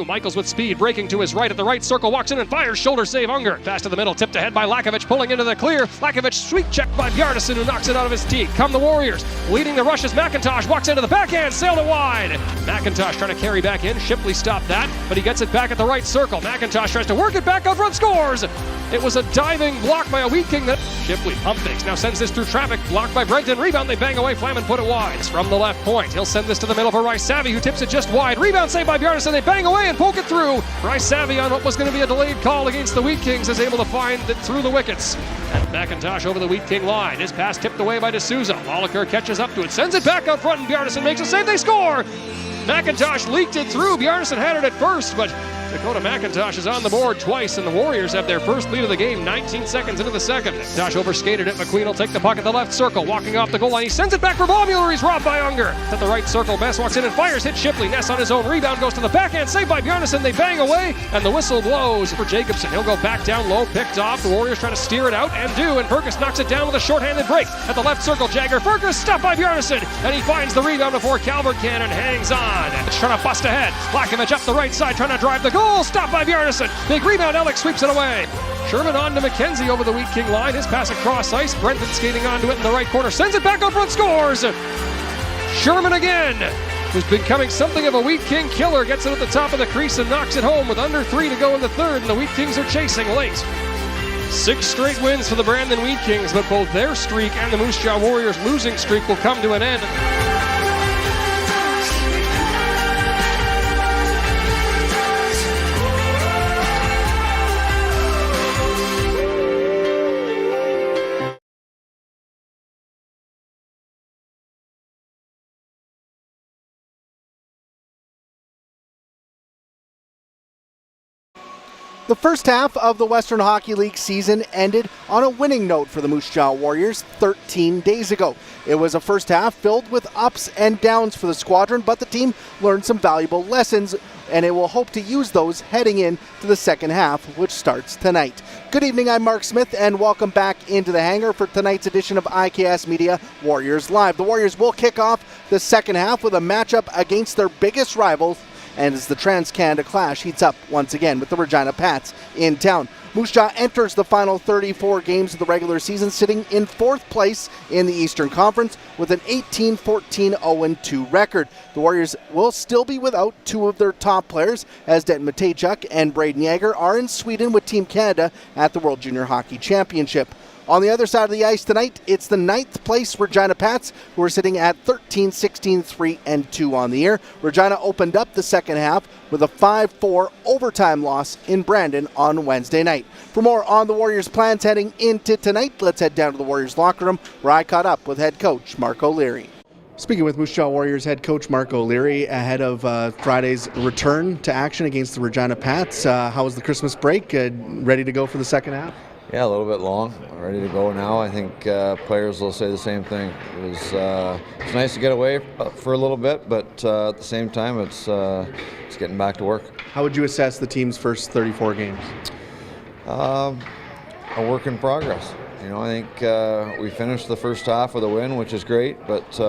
Michaels with speed, breaking to his right at the right circle, walks in and fires, shoulder save Unger. Pass to the middle, tipped ahead by Lakovic, pulling into the clear. Lakovic, sweet check by Bjarnason, who knocks it out of his tee. Come the Warriors, leading the rush is McIntosh, walks into the backhand, sailed it wide. McIntosh trying to carry back in, Shipley stopped that, but he gets it back at the right circle. McIntosh tries to work it back out front, scores! It was a diving block by a Wheat King that Shipley pump fakes, now sends this through traffic, blocked by Brenton, rebound, they bang away, Flaman put it wide. It's from the left point, he'll send this to the middle for Rice Savvy, who tips it just wide. Rebound saved by Bjarnason, they bang away and poke it through. Rice Savvy on what was going to be a delayed call against the Wheat Kings is able to find it through the wickets. And McIntosh over the Wheat King line. His pass tipped away by D'Souza. Lolliker catches up to it, sends it back out front, and Bjarnason makes a save, they score! McIntosh leaked it through, Bjarnason had it at first, but Dakota McIntosh is on the board twice, and the Warriors have their first lead of the game 19 seconds into the second. McIntosh overskated it. McQueen will take the puck at the left circle, walking off the goal line. He sends it back for Baumüller. He's robbed by Unger. At the right circle, Best walks in and fires, hits Shipley. Ness on his own rebound, goes to the backhand, saved by Bjarnason. They bang away, and the whistle blows for Jacobson. He'll go back down low, picked off. The Warriors trying to steer it out, and Fergus knocks it down with a shorthanded break. At the left circle, Jagger. Fergus stopped by Bjarnason, and he finds the rebound before Calvert can and hangs on. It's trying to bust ahead. Lakovic up the right side, trying to drive the goal. Stopped by Bjarnason. Big rebound, Alex sweeps it away. Sherman on to McKenzie over the Wheat King line. His pass across ice. Brenton skating onto it in the right corner. Sends it back up front, scores! Sherman again, who's becoming something of a Wheat King killer, gets it at the top of the crease and knocks it home with under 3 to go in the third, and the Wheat Kings are chasing late. 6 straight wins for the Brandon Wheat Kings, but both their streak and the Moose Jaw Warriors' losing streak will come to an end. The first half of the Western Hockey League season ended on a winning note for the Moose Jaw Warriors 13 days ago. It was a first half filled with ups and downs for the squadron, but the team learned some valuable lessons, and it will hope to use those heading into the second half, which starts tonight. Good evening, I'm Marc Smith, and welcome back into the hangar for tonight's edition of IKS Media Warriors Live. The Warriors will kick off the second half with a matchup against their biggest rivals, and as the Trans-Canada Clash heats up once again with the Regina Pats in town. Moose Jaw enters the final 34 games of the regular season sitting in 4th place in the Eastern Conference with an 18-14-0-2 record. The Warriors will still be without 2 of their top players, as Denton Matejchuk and Braden Yager are in Sweden with Team Canada at the World Junior Hockey Championship. On the other side of the ice tonight, it's the 9th place Regina Pats, who are sitting at 13-16-3-2 on the year. Regina opened up the second half with a 5-4 overtime loss in Brandon on Wednesday night. For more on the Warriors' plans heading into tonight, let's head down to the Warriors' locker room, where I caught up with head coach Mark O'Leary. Speaking with Moose Jaw Warriors head coach Mark O'Leary ahead of Friday's return to action against the Regina Pats, how was the Christmas break? Ready to go for the second half? Yeah, a little bit long. Ready to go now. I think players will say the same thing. It's nice to get away for a little bit, but at the same time, it's getting back to work. How would you assess the team's first 34 games? A work in progress. You know, I think we finished the first half with a win, which is great, but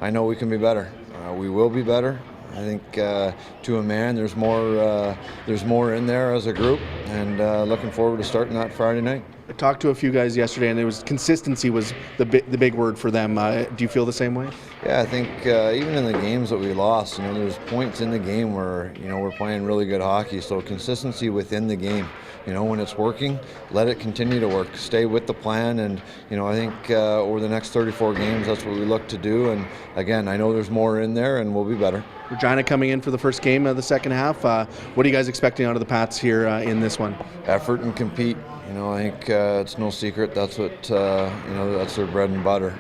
I know we can be better. We will be better. I think to a man, there's more in there as a group, and looking forward to starting that Friday night. I talked to a few guys yesterday, and consistency was the big word for them. Do you feel the same way? Yeah, I think even in the games that we lost, there's points in the game where we're playing really good hockey. So consistency within the game. When it's working, let it continue to work. Stay with the plan, and I think over the next 34 games, that's what we look to do. And again, I know there's more in there, and we'll be better. Regina coming in for the first game of the second half. What are you guys expecting out of the Pats here in this one? Effort and compete. I think it's no secret that's what that's their bread and butter.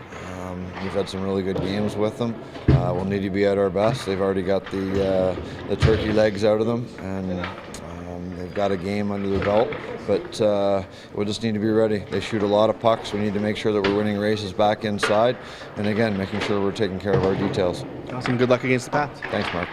We've had some really good games with them. We'll need to be at our best. They've already got the turkey legs out of them, and they've got a game under their belt, but we'll just need to be ready. They shoot a lot of pucks. We need to make sure that we're winning races back inside, and again, making sure we're taking care of our details. Awesome. Good luck against the Pats. Thanks, Mark.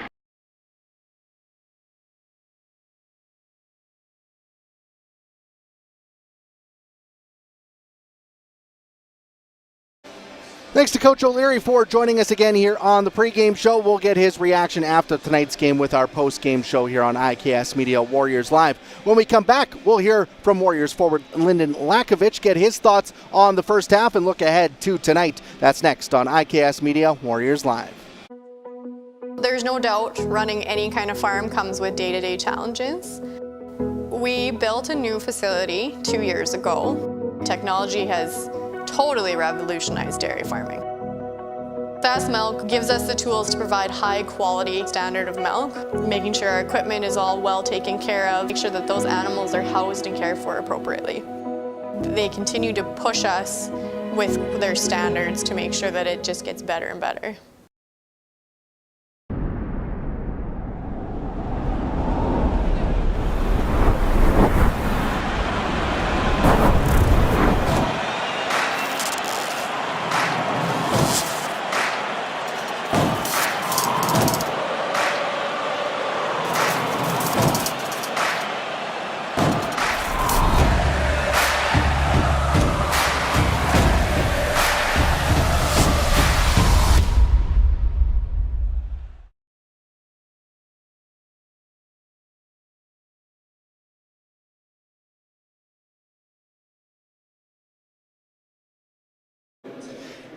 Thanks to Coach O'Leary for joining us again here on the pregame show. We'll get his reaction after tonight's game with our postgame show here on IKS Media Warriors Live. When we come back, we'll hear from Warriors forward Lyndon Lakovich, get his thoughts on the first half and look ahead to tonight. That's next on IKS Media Warriors Live. There's no doubt running any kind of farm comes with day-to-day challenges. We built a new facility 2 years ago. Technology has totally revolutionized dairy farming. Fast Milk gives us the tools to provide high quality standard of milk, making sure our equipment is all well taken care of, make sure that those animals are housed and cared for appropriately. They continue to push us with their standards to make sure that it just gets better and better.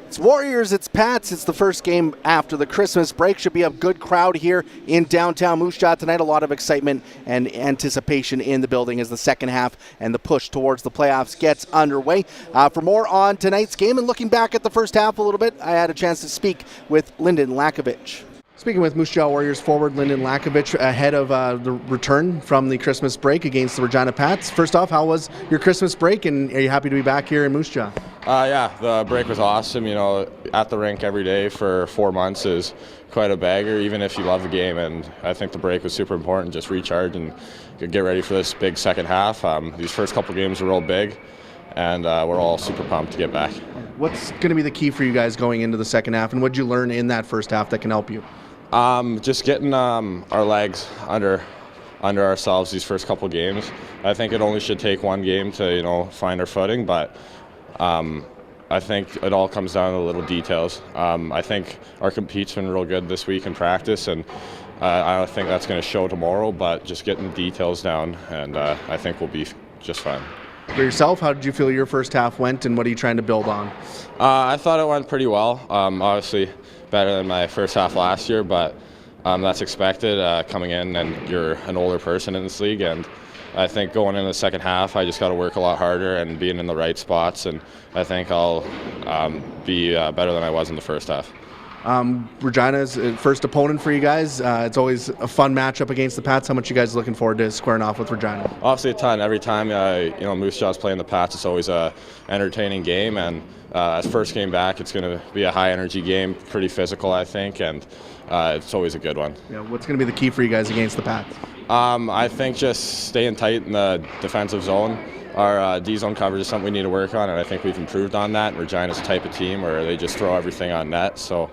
It's Warriors, it's Pats. It's the first game after the Christmas break. Should be a good crowd here in downtown Moose Jaw tonight. A lot of excitement and anticipation in the building as the second half and the push towards the playoffs gets underway. For more on tonight's game and looking back at the first half a little bit, I had a chance to speak with Lyndon Lakovich. Speaking with Moose Jaw Warriors forward Lyndon Lakovich ahead of the return from the Christmas break against the Regina Pats. First off, how was your Christmas break, and are you happy to be back here in Moose Jaw? Yeah, the break was awesome. You know, at the rink every day for 4 months is quite a bagger, even if you love the game. And I think the break was super important. Just recharge and get ready for this big second half. These first couple games were real big, and we're all super pumped to get back. What's going to be the key for you guys going into the second half, and what did you learn in that first half that can help you? Just getting our legs under ourselves these first couple games. I think it only should take one game to find our footing, but I think it all comes down to the little details. I think our compete's been real good this week in practice, and I don't think that's going to show tomorrow, but just getting the details down, and I think we'll be just fine. For yourself, how did you feel your first half went, and what are you trying to build on? I thought it went pretty well. Obviously better than my first half last year, but that's expected coming in, and you're an older person in this league, and I think going into the second half I just got to work a lot harder and being in the right spots, and I think I'll be better than I was in the first half. Regina's first opponent for you guys. It's always a fun matchup against the Pats. How much you guys looking forward to squaring off with Regina? Obviously a ton. Every time Moose Jaw's playing the Pats, it's always a entertaining game, and as first game back, it's going to be a high energy game, pretty physical I think, and it's always a good one. Yeah, what's going to be the key for you guys against the Pats? I think just staying tight in the defensive zone. Our D-zone coverage is something we need to work on, and I think we've improved on that. Regina's a type of team where they just throw everything on net, so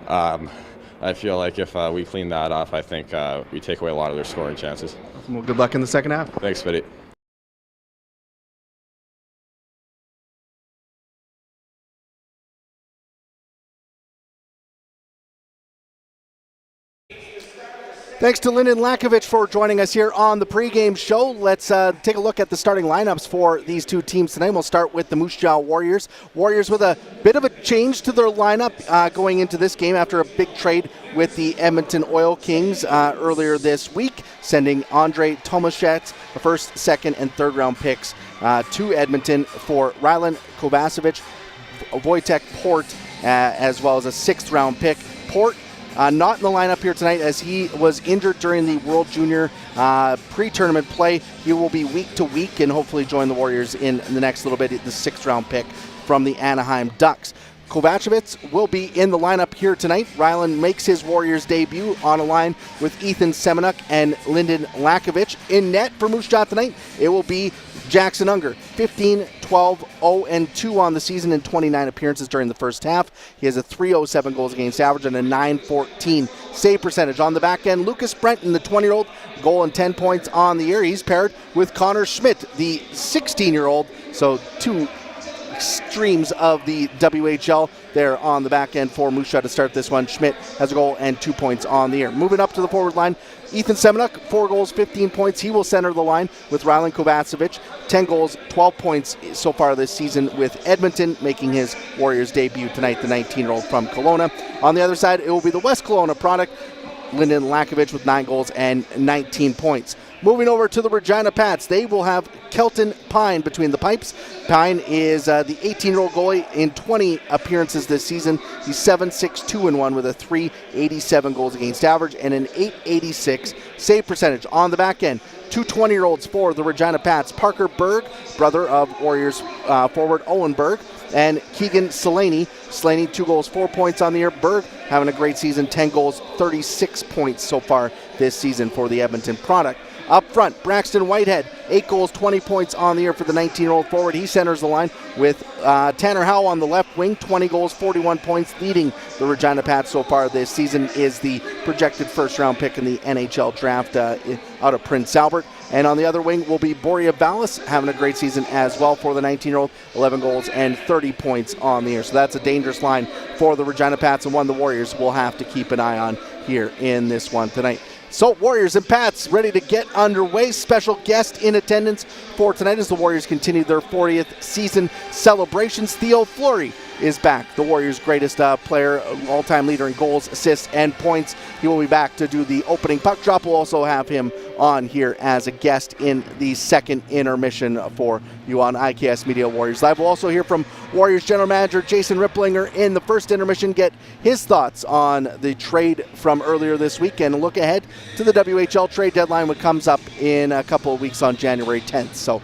I feel like if we clean that off, I think we take away a lot of their scoring chances. Well, good luck in the second half. Thanks, Biddy. Thanks to Lyndon Lakovich for joining us here on the pregame show. Let's take a look at the starting lineups for these two teams tonight. We'll start with the Moose Jaw Warriors. Warriors with a bit of a change to their lineup going into this game after a big trade with the Edmonton Oil Kings earlier this week, sending Andre Tomaszek, the first, second, and third round picks to Edmonton for Rylan Kovacevic, Wojtek Port, as well as a sixth round pick. Port not in the lineup here tonight as he was injured during the World Junior pre-tournament play. He will be week to week and hopefully join the Warriors in the next little bit, the sixth round pick from the Anaheim Ducks. Kovacevic will be in the lineup here tonight. Rylan makes his Warriors debut on a line with Ethan Semenuk and Lyndon Lakovich. In net for Moose Jaw tonight, it will be Jackson Unger, 15, 12, 0, and 2 on the season in 29 appearances during the first half. He has a .307 goals against average and a .914 save percentage. On the back end, Lucas Brenton, the 20-year-old, goal and 10 points on the year. He's paired with Connor Schmidt, the 16-year-old, so two extremes of the WHL there on the back end for Moose Jaw to start this one. Schmidt has a goal and 2 points on the year. Moving up to the forward line, Ethan Semenuk, 4 goals, 15 points. He will center the line with Rylan Kovacevic. 10 goals, 12 points so far this season with Edmonton, making his Warriors debut tonight, the 19-year-old from Kelowna. On the other side, it will be the West Kelowna product, Lyndon Lakovic with 9 goals and 19 points. Moving over to the Regina Pats, they will have Kelton Pine between the pipes. Pine is the 18-year-old goalie in 20 appearances this season. He's 7-6-2-1 with a .387 goals against average and an .886 save percentage. On the back end, 2 20-year-olds for the Regina Pats. Parker Berg, brother of Warriors forward Owen Berg, and Keegan Slaney. Slaney, 2 goals, 4 points on the year. Berg having a great season, 10 goals, 36 points so far this season for the Edmonton product. Up front, Braxton Whitehead, 8 goals, 20 points on the year for the 19-year-old forward. He centers the line with Tanner Howell on the left wing, 20 goals, 41 points, leading the Regina Pats so far this season. Is the projected first-round pick in the NHL draft out of Prince Albert. And on the other wing will be Boria Vallis, having a great season as well for the 19-year-old, 11 goals and 30 points on the year. So that's a dangerous line for the Regina Pats, and one the Warriors will have to keep an eye on here in this one tonight. So Warriors and Pats ready to get underway. Special guest in attendance for tonight as the Warriors continue their 40th season celebrations. Theo Fleury is back, the Warriors' greatest player, all-time leader in goals, assists, and points. He will be back to do the opening puck drop. We'll also have him on here as a guest in the second intermission for you on IKS Media Warriors Live. We'll also hear from Warriors general manager Jason Ripplinger in the first intermission, get his thoughts on the trade from earlier this week, and look ahead to the WHL trade deadline, which comes up in a couple of weeks on January 10th. So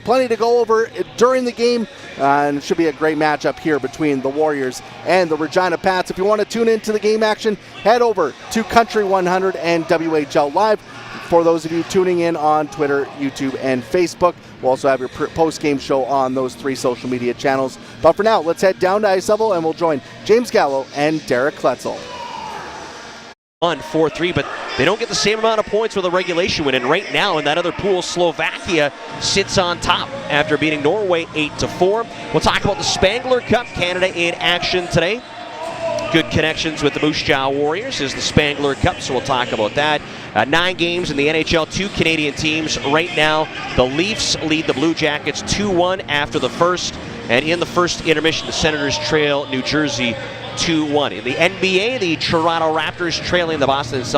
plenty to go over during the game, and it should be a great matchup here between the Warriors and the Regina Pats. If you want to tune into the game action, head over to Country 100 and WHL Live. For those of you tuning in on Twitter, YouTube, and Facebook, we'll also have your post-game show on those 3 social media channels. But for now, let's head down to ice level, and we'll join James Gallo and Derek Kletzel. 4-3, but they don't get the same amount of points with a regulation win. And right now in that other pool, Slovakia sits on top after beating Norway 8-4. We'll talk about the Spangler Cup, Canada in action today. Good connections with the Moose Jaw Warriors is the Spangler Cup, so we'll talk about that. 9 games in the NHL, 2 Canadian teams. Right now, the Leafs lead the Blue Jackets 2-1 after the first. And in the first intermission, the Senators trail New Jersey 2-1. In the NBA, the Toronto Raptors trailing the Boston Celtics